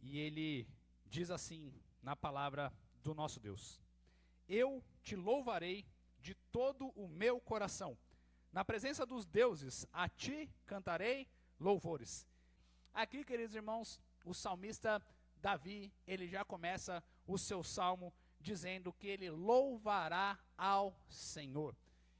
E ele diz assim na palavra do nosso Deus: eu te louvarei de todo o meu coração. Na presença dos deuses, a ti cantarei louvores. Aqui, queridos irmãos, o salmista Davi, ele já começa o seu salmo dizendo que ele louvará ao Senhor.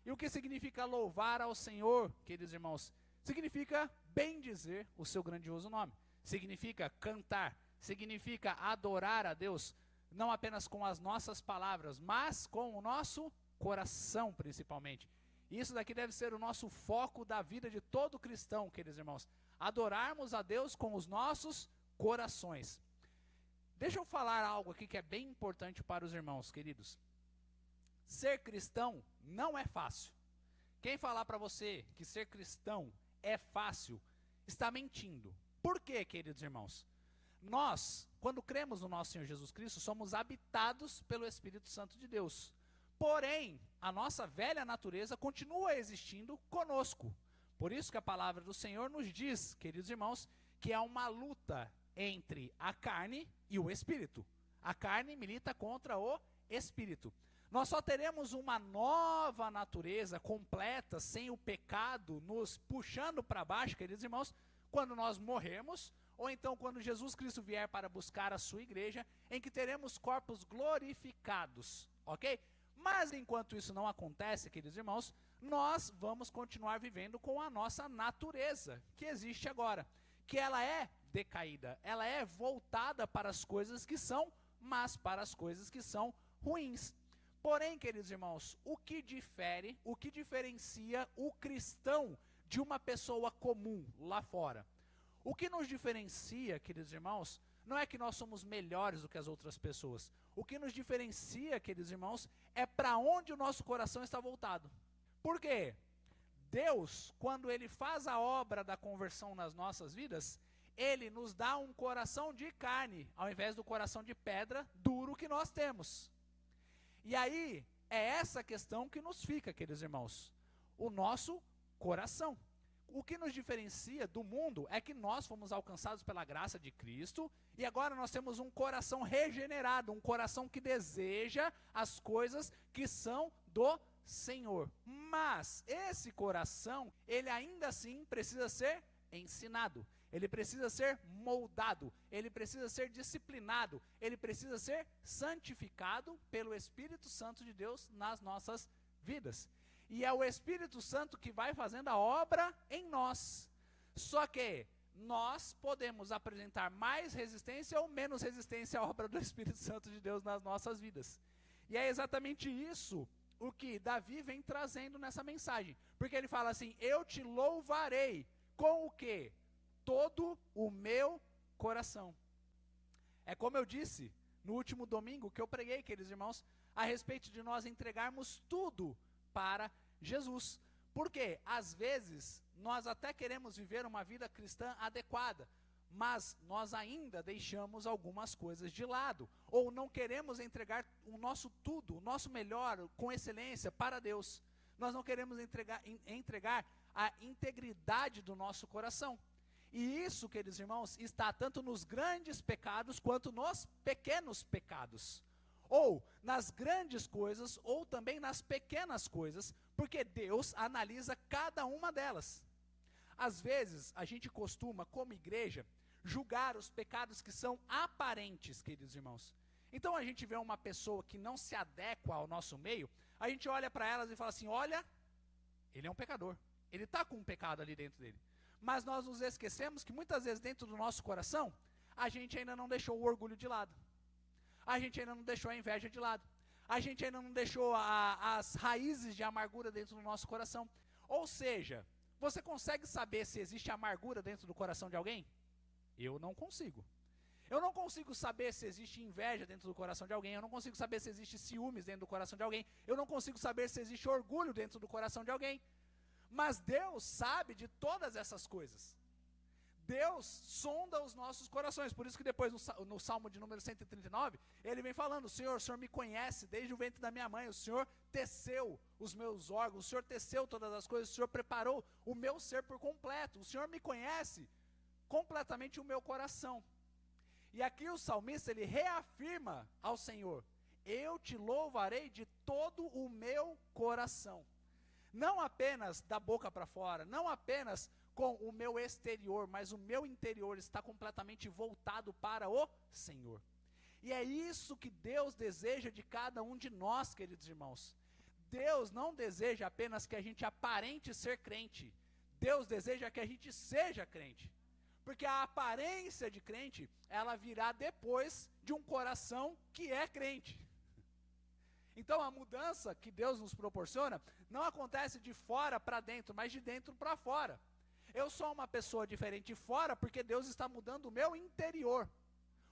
E o que significa louvar ao Senhor, queridos irmãos? Significa bendizer o seu grandioso nome. Significa cantar, significa adorar a Deus, não apenas com as nossas palavras, mas com o nosso coração principalmente. Isso daqui deve ser o nosso foco da vida de todo cristão, queridos irmãos. Adorarmos a Deus com os nossos corações. Deixa eu falar algo aqui que é bem importante para os irmãos, queridos. Ser cristão não é fácil. Quem falar para você que ser cristão é fácil, está mentindo. Por quê, queridos irmãos? Nós, quando cremos no nosso Senhor Jesus Cristo, somos habitados pelo Espírito Santo de Deus. Porém, a nossa velha natureza continua existindo conosco. Por isso que a palavra do Senhor nos diz, queridos irmãos, que é uma luta entre a carne e o Espírito. A carne milita contra o Espírito. Nós só teremos uma nova natureza completa, sem o pecado nos puxando para baixo, queridos irmãos, quando nós morrermos, ou então quando Jesus Cristo vier para buscar a sua igreja, em que teremos corpos glorificados, ok? Mas enquanto isso não acontece, queridos irmãos, nós vamos continuar vivendo com a nossa natureza, que existe agora, que ela é decaída, ela é voltada para as coisas que são más, para as coisas que são ruins. Porém, queridos irmãos, o que diferencia o cristão de uma pessoa comum lá fora? O que nos diferencia, queridos irmãos, não é que nós somos melhores do que as outras pessoas. O que nos diferencia, queridos irmãos, é para onde o nosso coração está voltado. Por quê? Deus, quando Ele faz a obra da conversão nas nossas vidas, Ele nos dá um coração de carne, ao invés do coração de pedra duro que nós temos. E aí, é essa questão que nos fica, queridos irmãos, o nosso coração. O que nos diferencia do mundo é que nós fomos alcançados pela graça de Cristo e agora nós temos um coração regenerado, um coração que deseja as coisas que são do Senhor. Mas esse coração, ele ainda assim precisa ser ensinado, ele precisa ser moldado, ele precisa ser disciplinado, ele precisa ser santificado pelo Espírito Santo de Deus nas nossas vidas. E é o Espírito Santo que vai fazendo a obra em nós. Só que nós podemos apresentar mais resistência ou menos resistência à obra do Espírito Santo de Deus nas nossas vidas. E é exatamente isso o que Davi vem trazendo nessa mensagem. Porque ele fala assim: eu te louvarei com o quê? Todo o meu coração. É como eu disse no último domingo que eu preguei, queridos irmãos, a respeito de nós entregarmos tudo para Jesus. Porque às vezes nós até queremos viver uma vida cristã adequada, mas nós ainda deixamos algumas coisas de lado, ou não queremos entregar o nosso tudo, o nosso melhor, com excelência para Deus. Nós não queremos entregar a integridade do nosso coração. E isso, queridos irmãos, está tanto nos grandes pecados quanto nos pequenos pecados. Ou nas grandes coisas, ou também nas pequenas coisas, porque Deus analisa cada uma delas. Às vezes, a gente costuma, como igreja, julgar os pecados que são aparentes, queridos irmãos. Então a gente vê uma pessoa que não se adequa ao nosso meio, a gente olha para elas e fala assim: olha, ele é um pecador, ele está com um pecado ali dentro dele. Mas nós nos esquecemos que muitas vezes dentro do nosso coração, a gente ainda não deixou o orgulho de lado. A gente ainda não deixou a inveja de lado. A gente ainda não deixou as raízes de amargura dentro do nosso coração. Ou seja, você consegue saber se existe amargura dentro do coração de alguém? Eu não consigo. Eu não consigo saber se existe inveja dentro do coração de alguém. Eu não consigo saber se existe ciúmes dentro do coração de alguém. Eu não consigo saber se existe orgulho dentro do coração de alguém. Mas Deus sabe de todas essas coisas. Deus sonda os nossos corações. Por isso que depois no Salmo de número 139, ele vem falando: o Senhor me conhece desde o ventre da minha mãe, o Senhor teceu os meus órgãos, o Senhor teceu todas as coisas, o Senhor preparou o meu ser por completo, o Senhor me conhece completamente o meu coração. E aqui o salmista, ele reafirma ao Senhor: eu te louvarei de todo o meu coração. Não apenas da boca para fora, não apenas com o meu exterior, mas o meu interior está completamente voltado para o Senhor. E é isso que Deus deseja de cada um de nós, queridos irmãos. Deus não deseja apenas que a gente aparente ser crente. Deus deseja que a gente seja crente. Porque a aparência de crente, ela virá depois de um coração que é crente. Então a mudança que Deus nos proporciona não acontece de fora para dentro, mas de dentro para fora. Eu sou uma pessoa diferente de fora porque Deus está mudando o meu interior,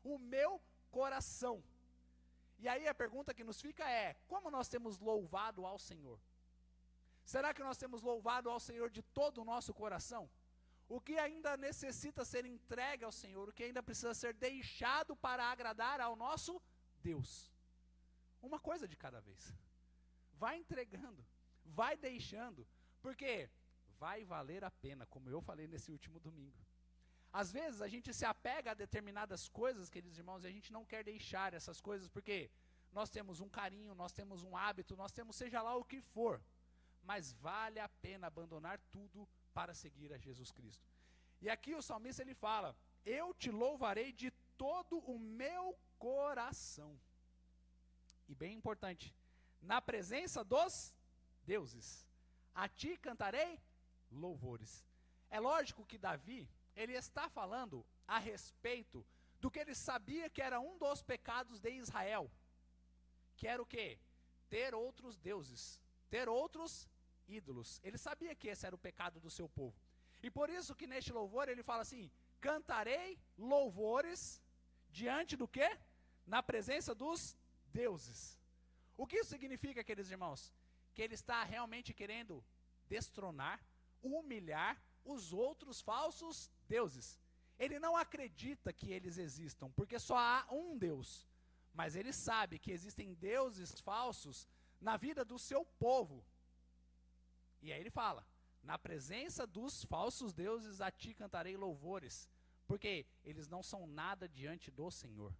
o meu coração. E aí a pergunta que nos fica é: como nós temos louvado ao Senhor? Será que nós temos louvado ao Senhor de todo o nosso coração? O que ainda necessita ser entregue ao Senhor, o que ainda precisa ser deixado para agradar ao nosso Deus? Uma coisa de cada vez. Vai entregando, vai deixando, porque vai valer a pena, como eu falei nesse último domingo. Às vezes a gente se apega a determinadas coisas, queridos irmãos, e a gente não quer deixar essas coisas, porque nós temos um carinho, nós temos um hábito, nós temos seja lá o que for, mas vale a pena abandonar tudo para seguir a Jesus Cristo. E aqui o salmista ele fala: eu te louvarei de todo o meu coração. E bem importante, na presença dos deuses, a ti cantarei louvores. É lógico que Davi, ele está falando a respeito do que ele sabia que era um dos pecados de Israel, que era o quê? Ter outros deuses, ter outros ídolos. Ele sabia que esse era o pecado do seu povo. E por isso que neste louvor ele fala assim: cantarei louvores diante do quê? Na presença dos deuses. O que isso significa, queridos irmãos? Que ele está realmente querendo destronar, humilhar os outros falsos deuses. Ele não acredita que eles existam, porque só há um Deus. Mas ele sabe que existem deuses falsos na vida do seu povo. E aí ele fala: na presença dos falsos deuses a ti cantarei louvores, porque eles não são nada diante do Senhor.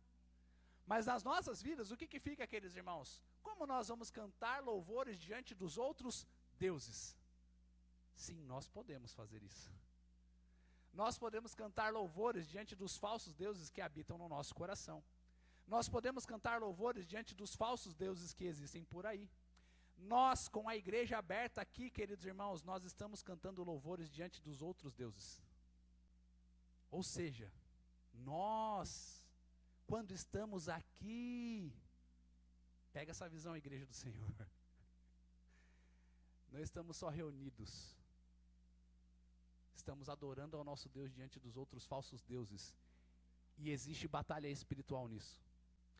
Mas nas nossas vidas, o que fica, queridos irmãos? Como nós vamos cantar louvores diante dos outros deuses? Sim, nós podemos fazer isso. Nós podemos cantar louvores diante dos falsos deuses que habitam no nosso coração. Nós podemos cantar louvores diante dos falsos deuses que existem por aí. Nós, com a igreja aberta aqui, queridos irmãos, nós estamos cantando louvores diante dos outros deuses. Ou seja, nós, quando estamos aqui, pega essa visão, igreja do Senhor, não estamos só reunidos, estamos adorando ao nosso Deus diante dos outros falsos deuses, e existe batalha espiritual nisso,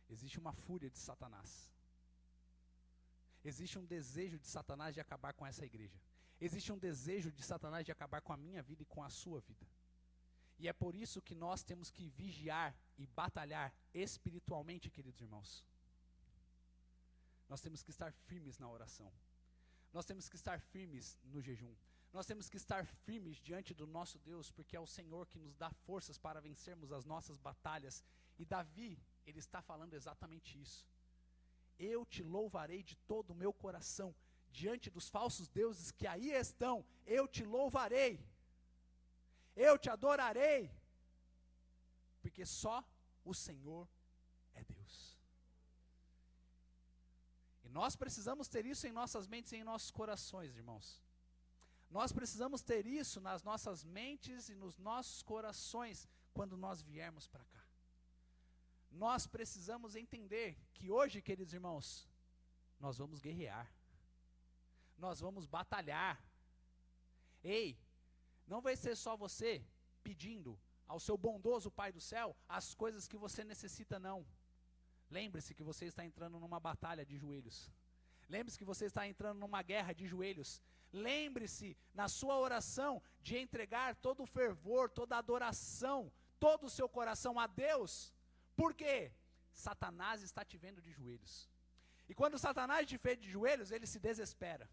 existe uma fúria de Satanás, existe um desejo de Satanás de acabar com essa igreja, existe um desejo de Satanás de acabar com a minha vida e com a sua vida. E é por isso que nós temos que vigiar e batalhar espiritualmente, queridos irmãos. Nós temos que estar firmes na oração. Nós temos que estar firmes no jejum. Nós temos que estar firmes diante do nosso Deus, porque é o Senhor que nos dá forças para vencermos as nossas batalhas. E Davi, ele está falando exatamente isso. Eu te louvarei de todo o meu coração, diante dos falsos deuses que aí estão, eu te louvarei. Eu te adorarei, porque só o Senhor é Deus. E nós precisamos ter isso em nossas mentes e em nossos corações, irmãos. Nós precisamos ter isso nas nossas mentes e nos nossos corações quando nós viermos para cá. Nós precisamos entender que hoje, queridos irmãos, nós vamos guerrear. Nós vamos batalhar. Ei, não vai ser só você pedindo ao seu bondoso Pai do céu as coisas que você necessita, não. Lembre-se que você está entrando numa batalha de joelhos. Lembre-se que você está entrando numa guerra de joelhos. Lembre-se na sua oração de entregar todo o fervor, toda a adoração, todo o seu coração a Deus. Por quê? Satanás está te vendo de joelhos. E quando Satanás te vê de joelhos, ele se desespera.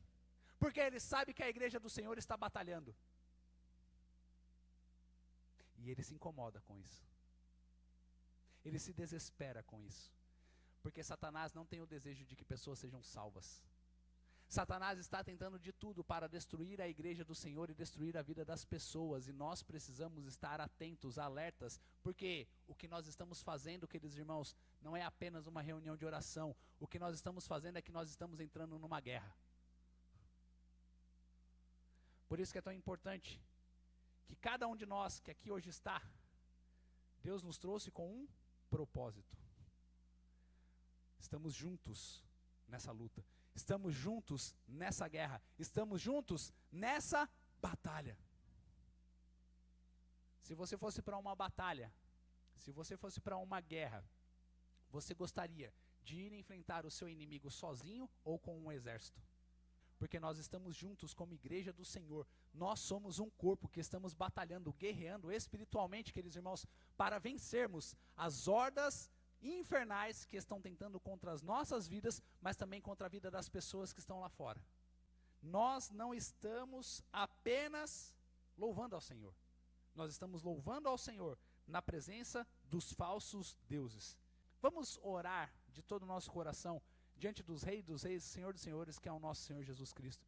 Porque ele sabe que a igreja do Senhor está batalhando. E ele se incomoda com isso. ele se desespera com isso. Porque Satanás não tem o desejo de que pessoas sejam salvas. Satanás está tentando de tudo para destruir a igreja do Senhor e destruir a vida das pessoas, e nós precisamos estar atentos, alertas, porque o que nós estamos fazendo, queridos irmãos, não é apenas uma reunião de oração. O que nós estamos fazendo é que nós estamos entrando numa guerra. Por isso que é tão importante que cada um de nós que aqui hoje está, Deus nos trouxe com um propósito. Estamos juntos nessa luta. Estamos juntos nessa guerra. Estamos juntos nessa batalha. Se você fosse para uma batalha, se você fosse para uma guerra, você gostaria de ir enfrentar o seu inimigo sozinho ou com um exército? Porque nós estamos juntos como igreja do Senhor. Nós somos um corpo que estamos batalhando, guerreando espiritualmente, queridos irmãos, para vencermos as hordas infernais que estão tentando contra as nossas vidas, mas também contra a vida das pessoas que estão lá fora. Nós não estamos apenas louvando ao Senhor. Nós estamos louvando ao Senhor na presença dos falsos deuses. Vamos orar de todo o nosso coração diante dos Reis dos Reis, Senhor dos Senhores, que é o nosso Senhor Jesus Cristo.